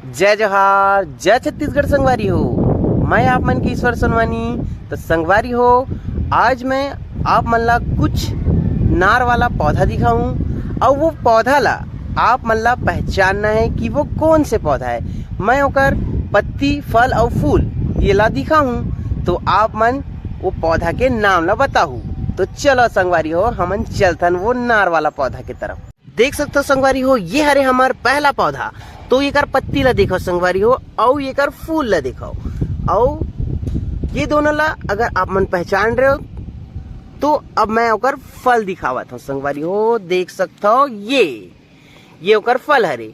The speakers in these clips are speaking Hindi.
जय जोहार, जय छत्तीसगढ़ संगवारी हो। मैं आप मन की ईश्वर सोनवानी। तो संगवारी हो, आज मैं आप मन ला कुछ नार वाला पौधा दिखाऊं और वो पौधा ला आप मन ला पहचानना है कि वो कौन से पौधा है। मैं ओकर पत्ती, फल और फूल ये ला दिखाऊं तो आप मन वो पौधा के नाम ला बताहू। तो चलो संगवारी हो, हमन चलतन वो नार वाला पौधा के तरफ। देख सकते हो संगवारी हो, ये हरे हमार पहला पौधा। तो ये कर पत्ती ला देखो संगवारी हो, और ये कर फूल ला देखो, और ये दोनों ला अगर आप मन पहचान रहे हो तो अब मैं ओकर फल दिखावत हूँ संगवारी हो। देख सकते हो ये ओकर फल हरे।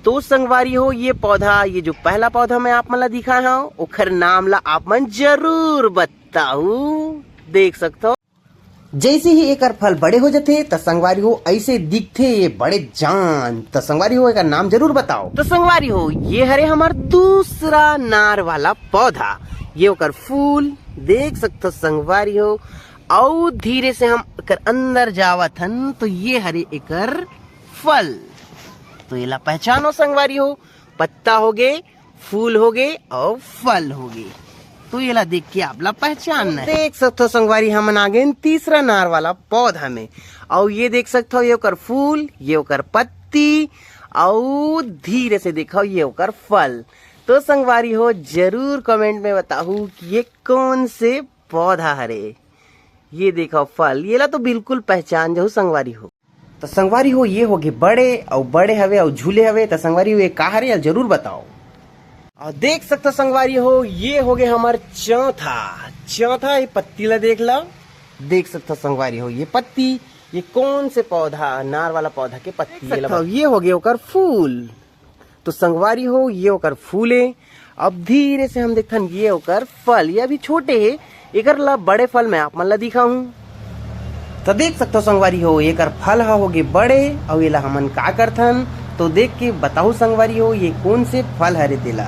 तो संगवारी हो, ये पौधा, ये जो पहला पौधा मैं आप मन ला दिखाया हूँ ओकर नाम ला आप मन जरूर बताऊ। देख सकते हो जैसे ही एकर फल बड़े हो जाते तो संगवारी हो ऐसे दिखते ये बड़े जान। तो संगवारी हो एकर नाम जरूर बताओ। तो संगवारी हो, ये हरे हमार दूसरा नार वाला पौधा। ये ओकर फूल देख सकते हो संगवारी हो, और धीरे से हम एकर अंदर जावत हन तो ये हरे एकर फल। तो ये ला पहचानो संगवारी हो, पत्ता हो गए, फूल हो गए और फल हो गए। तो ये ला देख के आप ला पहचानना है। देख सकते हो संगवारी, हम आ गए तीसरा नार वाला पौधा में, और ये देख सकते हो ये ओकर फूल, ये ओकर पत्ती, और धीरे से देखो ये ओकर फल। तो संगवारी हो जरूर कमेंट में बताओ कि ये कौन से पौधा हरे। ये देखो फल, ये ला तो बिल्कुल पहचान जाओ संगवारी हो। तो संगवारी हो, ये हो गए बड़े हवे और झूले हवे। तो संगवारी हो, ये का हरे जरूर बताओ। और देख सकते संगवारी हो, ये हो गए हमारे चौथा ये पत्ती ला देख लो। देख सकते संगवारी हो, ये पत्ती, ये कौन से पौधा, नार वाला पौधा के पत्ती। ये हो गए ओकर फूल। तो संगवारी हो, ये ओकर फूले। अब धीरे से हम देखथन ये ओकर फल। ये अभी छोटे है, एकर ला बड़े फल मैं आप मन ला दिखाऊं। तो देख सकते हो संगवारी हो, एकर फल हो गए बड़े, और ये ला हमन का करथन तो देख के बताओ संगवारी हो ये कौन से फल हरे तेला।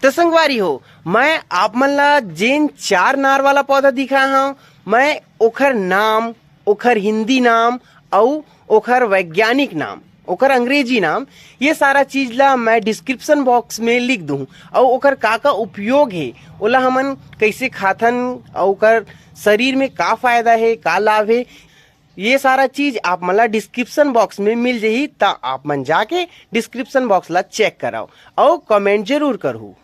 तो संगवारी हो, मैं आप मन ला जेन 4 नार वाला पौधा दिखाया हूँ, मैं ओखर नाम, ओखर हिंदी नाम और ओखर वैज्ञानिक नाम, ओखर अंग्रेजी नाम, ये सारा चीज ला मैं डिस्क्रिप्शन बॉक्स में लिख दूँ। और ओखर का उपयोग है, ओला हमन कैसे खाथन और ओकर शरीर में का फायदा है, का लाभ है, ये सारा चीज आप मन ला डिस्क्रिप्शन बॉक्स में मिल जाही। ता आप मन जाके डिस्क्रिप्शन बॉक्स ला चेक कराओ और कमेंट जरूर करो।